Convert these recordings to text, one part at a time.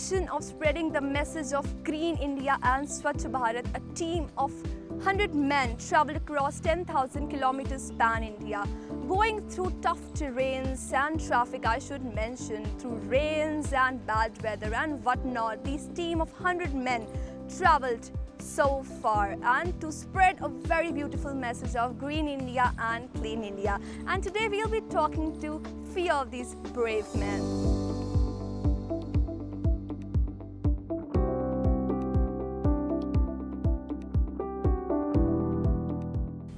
mission of spreading the message of Green India and Swachh Bharat, a team of 100 men traveled across 10,000 kilometers pan-India, going through tough terrains and traffic, I should mention, through rains and bad weather and whatnot. This team of 100 men traveled so far and to spread a very beautiful message of Green India and Clean India. And today we'll be talking to few of these brave men.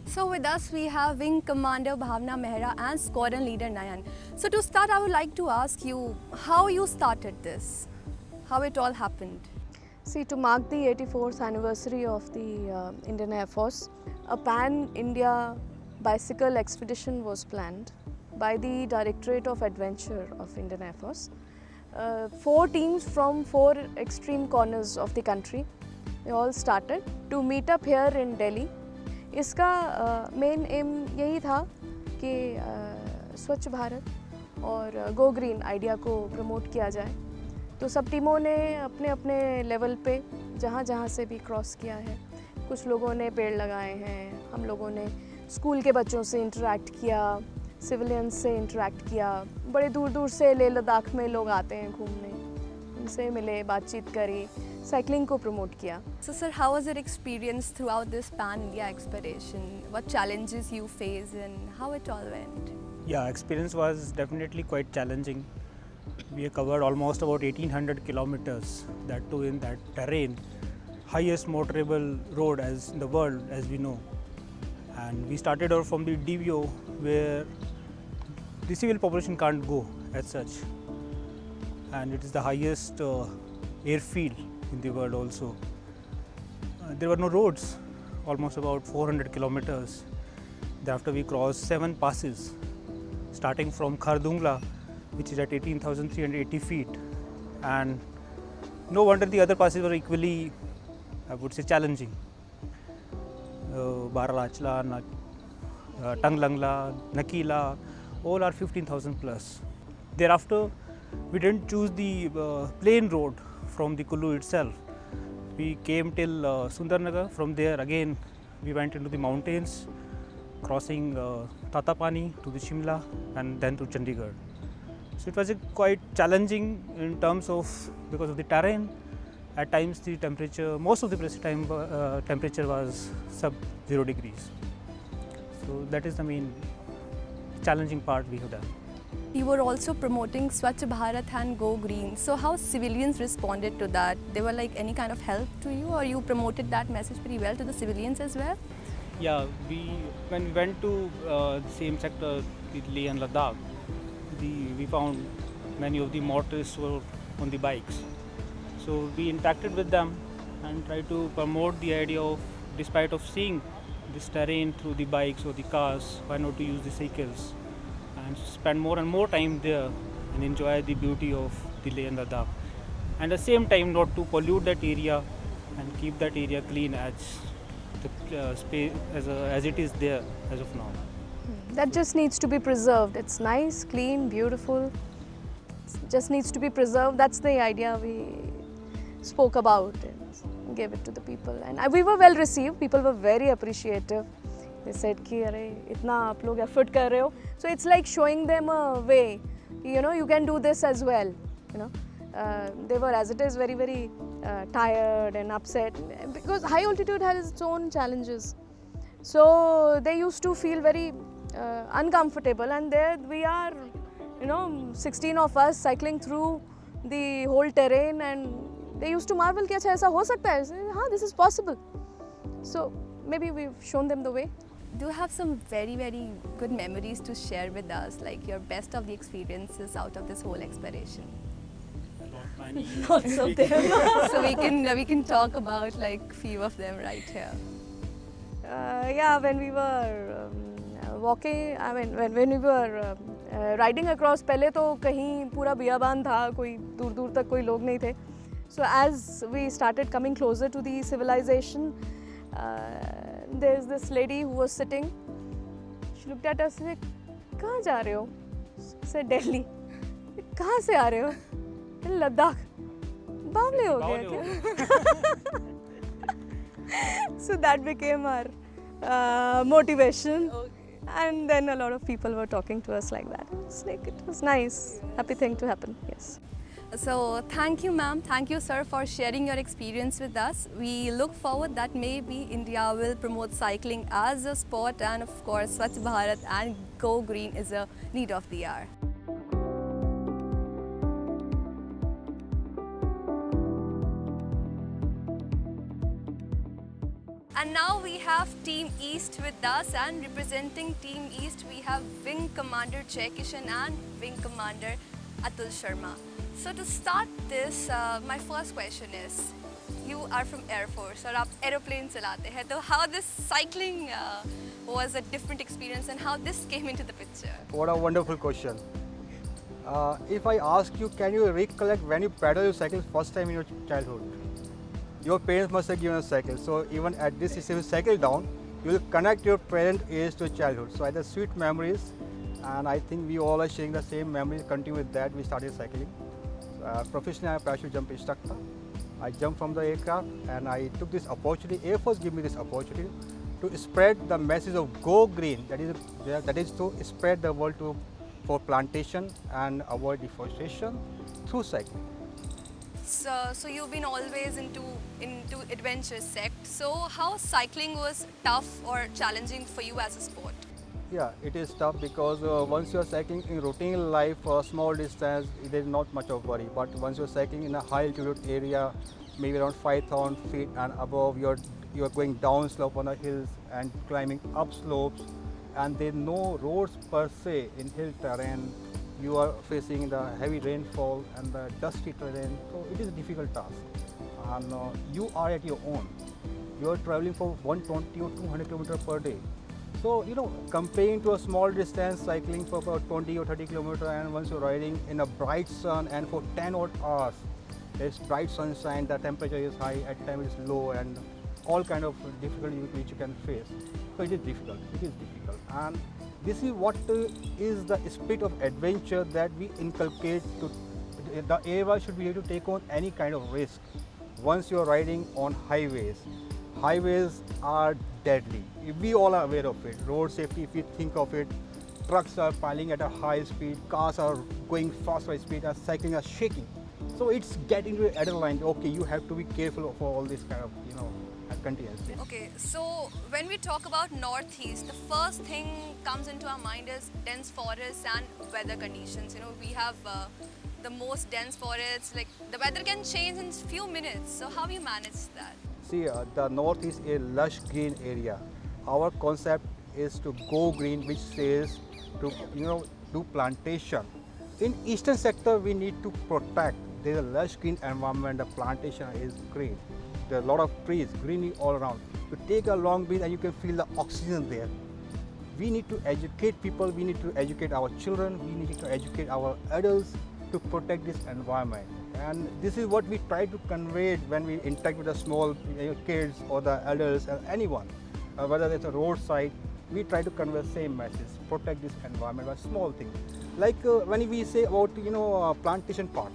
So with us we have Wing Commander Bhavna Mehra and Squadron Leader Nayan. So to start, I would like to ask you how you started this, how it all happened. See, to mark the 84th anniversary of the Indian Air Force, a pan-India bicycle expedition was planned by the Directorate of Adventure of Indian Air Force. 4 teams from 4 extreme corners of the country, they all started to meet up here in Delhi. इसका main M यही था कि स्वच्छ भारत और go green idea को promote किया जाए. तो सब टीमों ने अपने अपने लेवल पे जहाँ जहाँ से भी क्रॉस किया है. कुछ लोगों ने पेड़ लगाए हैं, हम लोगों ने स्कूल के बच्चों से इंटरेक्ट किया, सिविलियंस से इंटरेक्ट किया. बड़े दूर दूर से लेह लद्दाख में लोग आते हैं घूमने, उनसे मिले, बातचीत करी, साइकिलिंग को प्रमोट किया. So sir, how was your experience throughout this pan-India expedition? What challenges you faced and how it all went? Yeah, experience was definitely quite challenging. We covered almost about 1800 kilometers, that too in that terrain, highest motorable road as in the world as we know. And we started out from the DVO where the civil population can't go as such. And it is the highest airfield in the world also. There were no roads, almost about 400 kilometers. Thereafter we crossed 7 passes, starting from Khardungla, which is at 18,380 feet. And no wonder the other passes were equally, I would say, challenging. Baralachla, Tanglangla, Nakila, all are 15,000 plus. Thereafter, we didn't choose the plain road from the Kullu itself. We came till Sundarnagar. From there again we went into the mountains, crossing Tatapani to the Shimla and then to Chandigarh. So it was quite challenging in terms of, because of the terrain. At times the temperature, most of the time temperature was sub 0 degrees. So that is the main challenging part we have done. You were also promoting Swachh Bharat and Go Green. So how civilians responded to that? They were like any kind of help to you, or you promoted that message pretty well to the civilians as well? Yeah, when we went to the same sector, Leh and Ladakh, we found many of the motorists were on the bikes. So we interacted with them and tried to promote the idea of, despite of seeing this terrain through the bikes or the cars, why not to use the cycles and spend more and more time there and enjoy the beauty of the Leh and Ladakh. And at the same time not to pollute that area and keep that area clean as the space as it is there as of now. That just needs to be preserved. It's nice, clean, beautiful. It just needs to be preserved. That's the idea we spoke about and gave it to the people. And we were well received. People were very appreciative. They said कि अरे इतना आप लोग effort कर रहे हो. So it's like showing them a way. You know, you can do this as well. You know, they were as it is very tired and upset because high altitude has its own challenges. So they used to feel very uncomfortable, and there we are, you know, 16 of us cycling through the whole terrain, and they used to marvel कि अच्छा ऐसा हो सकता है. हाँ, this is possible. So maybe we've shown them the way. Do you have some very good memories to share with us, like your best of the experiences out of this whole expedition? Lots of them. So we can talk about like few of them right here. Yeah, when we were walking, I mean when we were riding across, पहले तो कहीं पूरा बियाबान था, कोई दूर दूर तक कोई लोग नहीं थे. So as we started coming closer to the civilization, there's this lady who was sitting. She looked at us and said, "कहाँ जा रहे हो?" I said, "Delhi." "कहाँ से आ रहे हो?" "Ladaख." दीपावली हो गया क्या? So that became our motivation. And then a lot of people were talking to us like that. It's like, it was nice, happy thing to happen, yes. So thank you, ma'am. Thank you, sir, for sharing your experience with us. We look forward that maybe India will promote cycling as a sport, and of course, Swachh Bharat and Go Green is a need of the hour. And now we have Team East with us, and representing Team East we have Wing Commander Jai Kishan and Wing Commander Atul Sharma. So to start this, my first question is, you are from Air Force और आप aeroplane चलाते हैं, तो how this cycling was a different experience and how this came into the picture? What a wonderful question. If I ask you, can you recollect when you pedal your cycle first time in your childhood? Your parents must have given a cycle. So even at this, if you cycle down, you will connect your parent age to childhood. So I had sweet memories, and I think we all are sharing the same memories. Continue with that, we started cycling. Professionally, I'm a parachute jump instructor. I jumped from the aircraft, and I took this opportunity. Air Force gave me this opportunity to spread the message of Go Green. That is to spread the world for plantation and avoid deforestation through cycling. So you've been always into adventure sect. So how cycling was tough or challenging for you as a sport? Yeah, it is tough because once you're cycling in routine life for a small distance, there is not much of worry. But once you're cycling in a high altitude area, maybe around 5,000 feet and above, you're going down slope on the hills and climbing up slopes, and there are no roads per se in hill terrain. You are facing the heavy rainfall and the dusty terrain, so it is a difficult task. And you are at your own. You are traveling for 120 or 200 kilometers per day. So, comparing to a small distance, cycling for about 20 or 30 kilometers, and once you're riding in a bright sun and for 10 odd hours, there's bright sunshine, the temperature is high, at times it's low, and all kind of difficulty which you can face. So it is difficult, And this is what is the spirit of adventure that we inculcate to the airman should be able to take on any kind of risk. Once you're riding on highways are deadly. We all are aware of it. Road safety, if you think of it, trucks are piling at a high speed, cars are going fast by speed, and cycling are shaking. So it's getting to adrenaline. Okay, you have to be careful for all this kind of, contingency. Okay, so when we talk about Northeast, the first thing comes into our mind is dense forests and weather conditions. We have the most dense forests, like the weather can change in few minutes. So how you manage that? See, the North is a lush green area. Our concept is to go green, which says to do plantation. In eastern sector, we need to protect. There's a lush green environment. The plantation is great. There are a lot of trees, greenery all around. You take a long breath and you can feel the oxygen there. We need to educate people. We need to educate our children. We need to educate our adults to protect this environment. And this is what we try to convey when we interact with the small kids or the adults or anyone, whether it's a roadside. We try to convey the same message: protect this environment by small things. Like when we say about plantation part,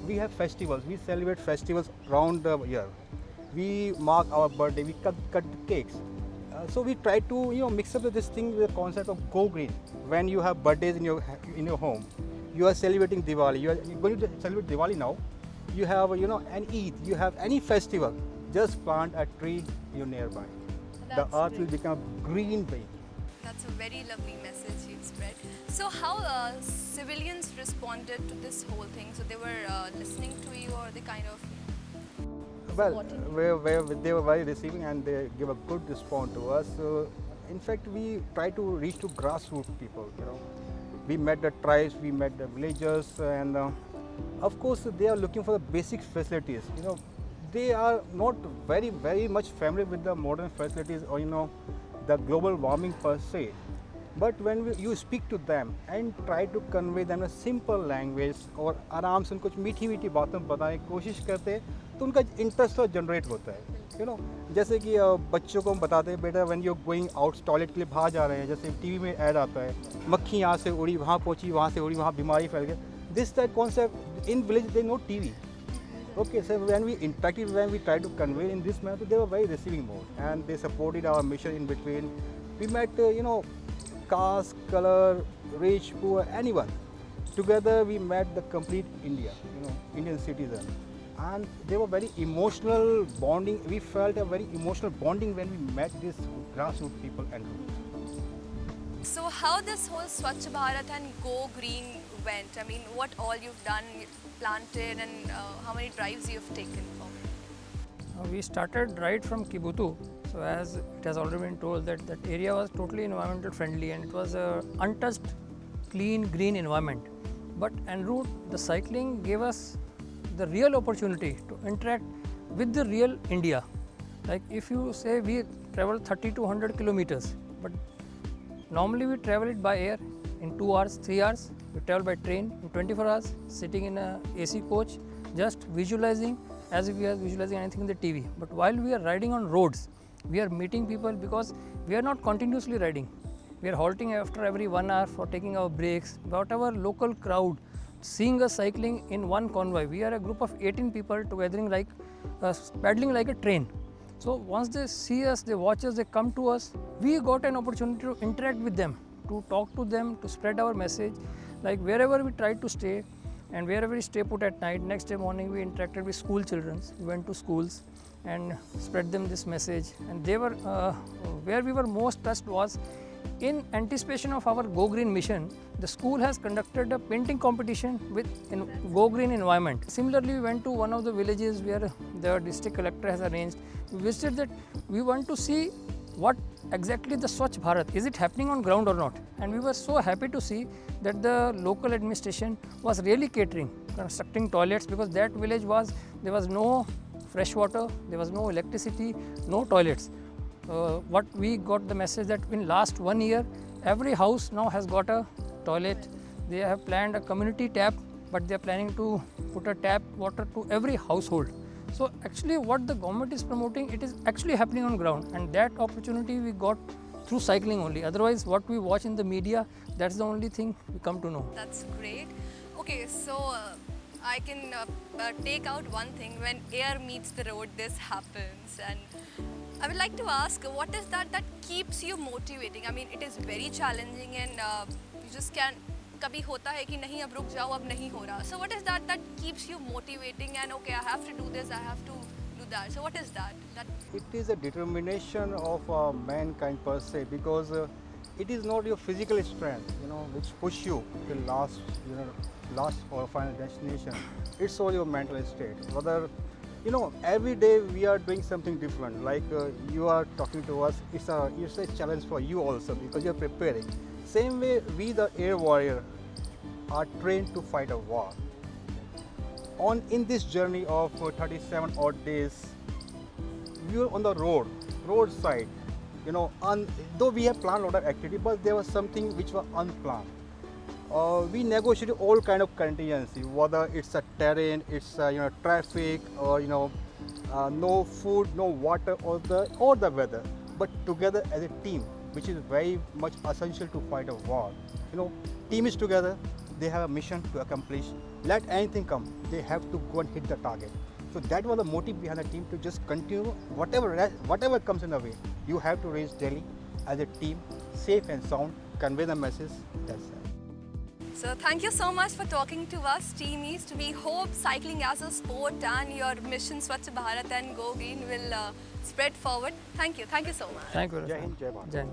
we have festivals. We celebrate festivals around the year. We mark our birthday. We cut the cakes. So we try to mix up this thing with the concept of go green. When you have birthdays in your home, you are celebrating Diwali. You're going to celebrate Diwali now. You have an Eid. You have any festival. Just plant a tree nearby. The earth will become green bay. That's a very lovely message you've spread. So how civilians responded to this whole thing? So they were listening to you, or they kind of... Well, they were very receiving, and they give a good response to us. In fact, we try to reach to grassroots people. We met the tribes, we met the villagers, and of course they are looking for the basic facilities. They are not very much familiar with the modern facilities or the global warming per se. But when you speak to them and try to convey them in a simple language और आराम से उनको कुछ मीठी बातें बताने की कोशिश करते हैं, तो उनका इंटरेस्ट तो जनरेट होता है. जैसे कि बच्चों को हम बताते हैं, बेटा when you going out toilet के लिए बाहर जा रहे हैं, जैसे टीवी में ऐड आता है, मक्खी यहाँ से उड़ी वहाँ पहुँची, वहाँ से उड़ी वहाँ बीमारी फैल गई. This type concept in village they know TV. Okay, so when we interacted, when we tried to convey in this manner, they were very receiving mode, and they supported our mission in between. We met, caste, color, rich, poor, anyone. Together, we met the complete India, Indian citizen, and they were very emotional bonding. We felt a very emotional bonding when we met these grassroots people and groups. So how this whole Swachh Bharat and Go Green went? I mean, what all you've done, planted, and how many drives you've taken for? We started right from Kibutu. So as it has already been told that that area was totally environmental friendly and it was a untouched, clean, green environment. But en route, the cycling gave us the real opportunity to interact with the real India. Like if you say we travel 30 to 100 kilometers, but normally we travel it by air in 2 hours, 3 hours. We travel by train in 24 hours, sitting in a AC coach, just visualizing as if we are visualizing anything in the TV. But while we are riding on roads, we are meeting people because we are not continuously riding. We are halting after every 1 hour for taking our breaks. Whatever local crowd seeing us cycling in one convoy, we are a group of 18 people together like paddling like a train. So once they see us, they watch us, they come to us, we got an opportunity to interact with them, to talk to them, to spread our message. Like wherever we tried to stay and wherever we stay put at night, next day morning we interacted with school children. We went to schools and spread them this message. And they were, where we were most touched was in anticipation of our Go Green mission, the school has conducted a painting competition with Go Green environment. Similarly, we went to one of the villages where the district collector has arranged. We visited that. We want to see what exactly the Swachh Bharat, is it happening on ground or not? And we were so happy to see that the local administration was really catering, constructing toilets, because that village there was no fresh water, there was no electricity, no toilets. What we got the message that in last 1 year, every house now has got a toilet. They have planned a community tap, but they are planning to put a tap water to every household. So actually what the government is promoting, it is actually happening on ground, and that opportunity we got through cycling only. Otherwise what we watch in the media, that's the only thing we come to know. That's great. Okay, so I can take out one thing. When air meets the road, this happens. And I would like to ask, what is that keeps you motivating? I mean, it is very challenging and you just can't, कभी होता है कि नहीं अब रुक जाओ, अब नहीं हो रहा. So what is that keeps you motivating and okay, I have to do this, I have to do that. So what is that? It is a determination of mankind per se, because it is not your physical strength, which push you to last or final destination. It's all your mental state. Whether every day we are doing something different. Like you are talking to us, it's a challenge for you also because you are preparing. Same way, we the air warrior are trained to fight a war. In this journey of 37 odd days, we were on the roadside. Though we have planned a lot of activity, but there was something which was unplanned. We negotiated all kind of contingency, whether it's a terrain, it's traffic, or no food, no water, or the weather. But together as a team, which is very much essential to fight a war. Team is together. They have a mission to accomplish. Let anything come, they have to go and hit the target. So that was the motive behind the team, to just continue whatever comes in the way. You have to reach Delhi as a team, safe and sound, convey the message. That's it. So thank you so much for talking to us, Team East. We hope cycling as a sport and your mission Swachh Bharat and Go Green will spread forward. Thank you so much. Thank you. Jai Hind, Jai Bharat. Jai Hind.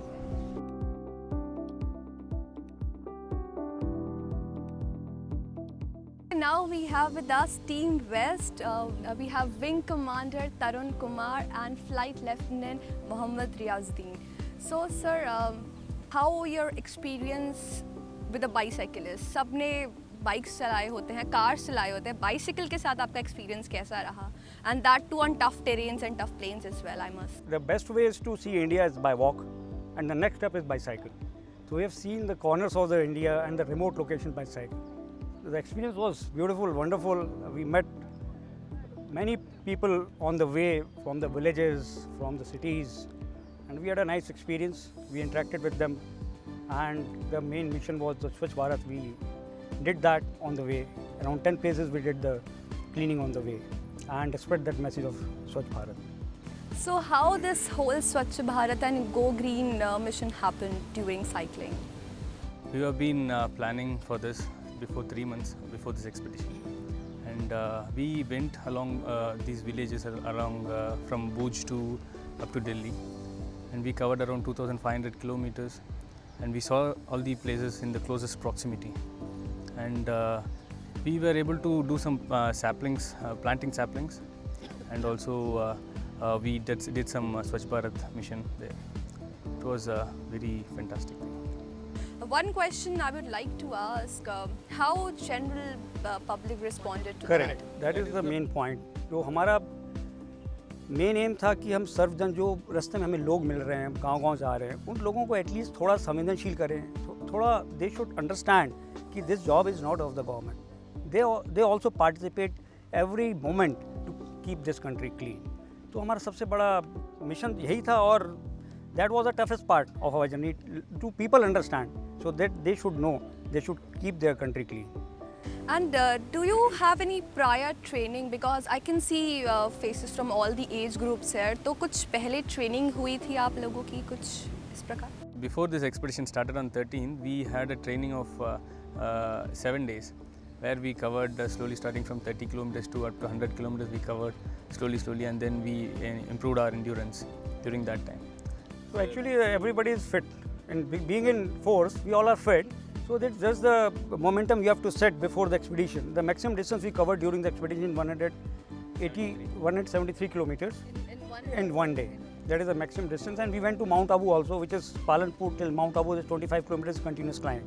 Now we have with us Team West. We have Wing Commander Tarun Kumar and Flight Lieutenant Mohammad Riazuddin. So sir, how your experience with a bicyclist? सबने bikes चलाए होते हैं, cars चलाए होते हैं, bicycle के साथ आपका एक्सपीरियंस कैसा रहा? And that too on tough terrains and tough plains as well, I must. The best way is to see India is by walk, and the next step is by cycle. So we have seen the corners of the India and the remote locations by cycle. The experience was beautiful, wonderful. We met many people on the way from the villages, from the cities, and we had a nice experience. We interacted with them, and the main mission was the Swachh Bharat. We did that on the way. Around 10 places we did the cleaning on the way. and spread that message of Swachh Bharat. So how this whole Swachh Bharat and Go Green mission happened during cycling? We have been planning for this before 3 months before this expedition, and we went along these villages along from Bhuj to up to Delhi, and we covered around 2,500 kilometers, and we saw all the places in the closest proximity, and we were able to do some saplings, planting saplings, and also we did some Swachh Bharat mission there. It was very fantastic. One question I would like to ask, how general public responded to Correct. That is the main point. जो हमारा main M था कि हम सर्वजन जो रास्ते में हमें लोग मिल रहे हैं, गांव-गांव जा रहे हैं, उन लोगों को एटलीस्ट थोड़ा संवेदनशील करें, थोड़ा दे शुड अंडरस्टैंड कि this job is not of the government. They also participate every moment to keep this country clean. तो हमारा सबसे बड़ा मिशन यही था, और that was the toughest part of our journey to people understand, so that they should know they should keep their country clean. And do you have any prior training? Because I can see faces from all the age groups here. तो कुछ पहले training हुई थी आप लोगों की कुछ इस प्रकार? Before this expedition started on 13, we had a training of 7 days, where we covered slowly, starting from 30 kilometers to up to 100 kilometers. We covered slowly, and then we improved our endurance during that time. So actually everybody is fit, and being in force, we all are fit. So that's just the momentum you have to set before the expedition. The maximum distance we covered during the expedition 173 kilometers in one day. That is the maximum distance, and we went to Mount Abu also, which is Palanpur till Mount Abu is 25 kilometers continuous climb.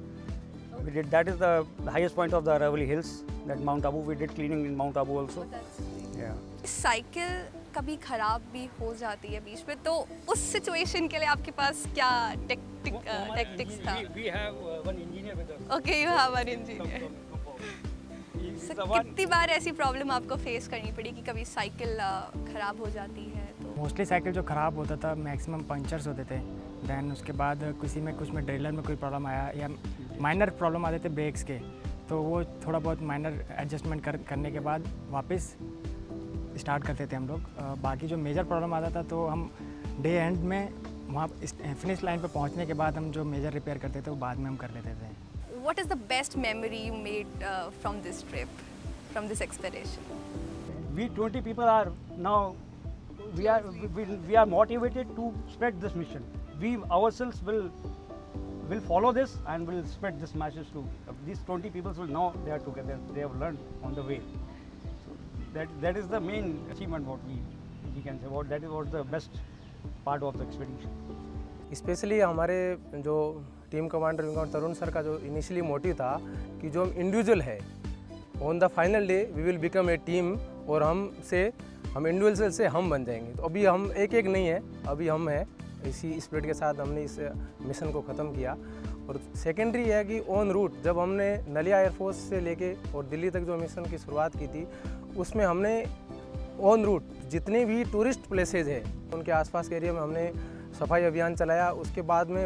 We did, that is the highest point of the Aravalli Hills, that Mount Abu. We did cleaning in Mount Abu also. Yeah. Cycle कभी खराब भी हो जाती है बीच में, तो उस situation के लिए आपके पास क्या टेक्टिक्स था? We have one engineer with us. Okay, you have one engineer. So, कितनी बार ऐसी प्रॉब्लम आपको फेस करनी पड़ी कि कभी साइकिल खराब हो जाती है? तो मोस्टली साइकिल जो ख़राब होता था मैक्सिमम पंचर्स होते थे. दैन उसके बाद कुछ में ड्रिलर में कोई प्रॉब्लम आया या माइनर प्रॉब्लम आते थे ब्रेक्स के, तो वो थोड़ा बहुत माइनर एडजस्टमेंट करने के बाद वापस स्टार्ट करते थे हम लोग. बाकी जो मेजर प्रॉब्लम आता था तो हम डे एंड में वहाँ फिनिश लाइन पे पहुँचने के बाद हम जो मेजर रिपेयर करते थे वो बाद में हम कर लेते थे. What is the best memory you made from this trip, from this expedition? We 20 people are now, we are motivated to spread this mission. We ourselves will follow this and will spread this message to these 20 people. Will know they are together, they have learned on the way. So that is the main achievement what we can say about. That is what the best part of the expedition. Specially हमारे जो team commander तरुण sir का जो initially motive था कि जो हम individual है, on the final day we will become a team, और हम इंडिविजुअल से हम बन जाएंगे. तो अभी हम एक नहीं है, अभी हम हैं. इसी स्पिरिट के साथ हमने इस मिशन को ख़त्म किया. और सेकेंडरी है कि ऑन रूट जब हमने नलिया एयरफोर्स से लेके और दिल्ली तक जो मिशन की शुरुआत की थी, उसमें हमने ऑन रूट जितने भी टूरिस्ट प्लेसेज हैं उनके आसपास के एरिया में हमने सफाई अभियान चलाया. उसके बाद में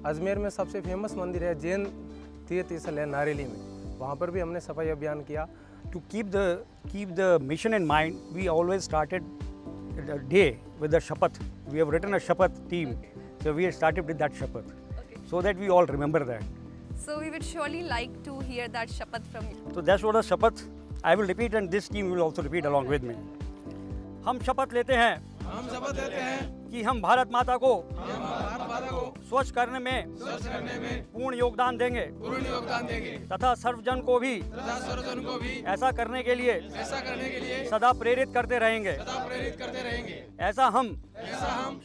अजमेर में सबसे फेमस मंदिर है जैन तीर्थ स्थल है नारेली में, वहाँ पर भी हमने सफाई अभियान किया. To keep the mission in mind, we always started the day with the Shapath. We have written a Shapath team, so we started with that Shapath, so that we all remember that. So we would surely like to hear that Shapath from you. So that's what a Shapath. I will repeat, and this team will also repeat along with me. हम शपथ लेते हैं कि हम भारत माता को स्वच्छ करने में पूर्ण योगदान देंगे तथा सर्वजन को भी ऐसा करने के लिए सदा प्रेरित करते रहेंगे. ऐसा हम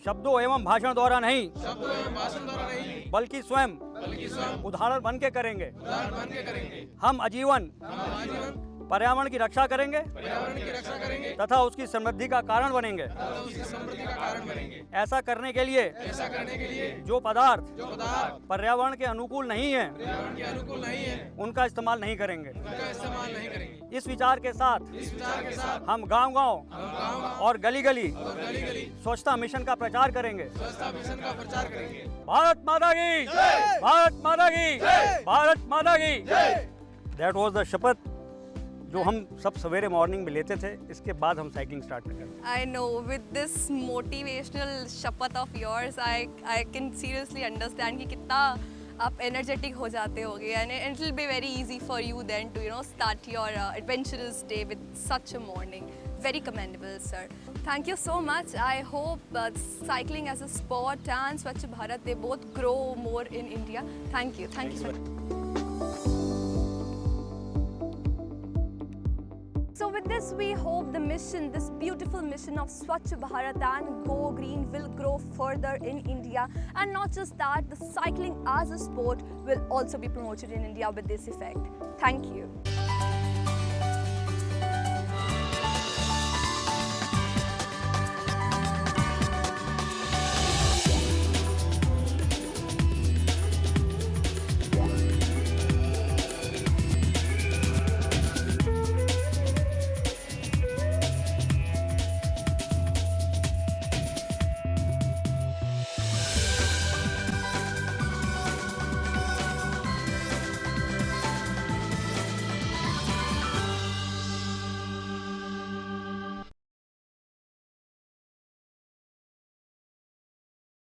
शब्दों एवं भाषण द्वारा नहीं बल्कि स्वयं उदाहरण बन के करेंगे. हम आजीवन पर्यावरण की रक्षा करेंगे तथा उसकी समृद्धि का कारण बनेंगे. ऐसा करने के लिए जो पदार्थ पर्यावरण के अनुकूल नहीं है उनका इस्तेमाल नहीं करेंगे. इस विचार के साथ हम गांव-गांव और गली-गली स्वच्छता मिशन का प्रचार करेंगे. भारत माता की जय, भारत माता की जय, भारत माता की जय. That was the Shapath जो हम सब सवेरे मॉर्निंग में लेते थे, इसके बाद हम साइकिलिंग स्टार्ट करते हैं। I know with this motivational शपथ of yours, I can seriously understand कि कितना आप energetic हो जाते होगे, and it will be very easy for you then to start your adventurous day with such a morning. Very commendable, sir. Thank you so much. I hope cycling as a sport and Swachh Bharat, they both grow more in India. Thank you. Thank you so much. So with this, we hope the mission, this beautiful mission of Swachh Bharat and Go Green will grow further in India. And not just that, the cycling as a sport will also be promoted in India with this effect. Thank you.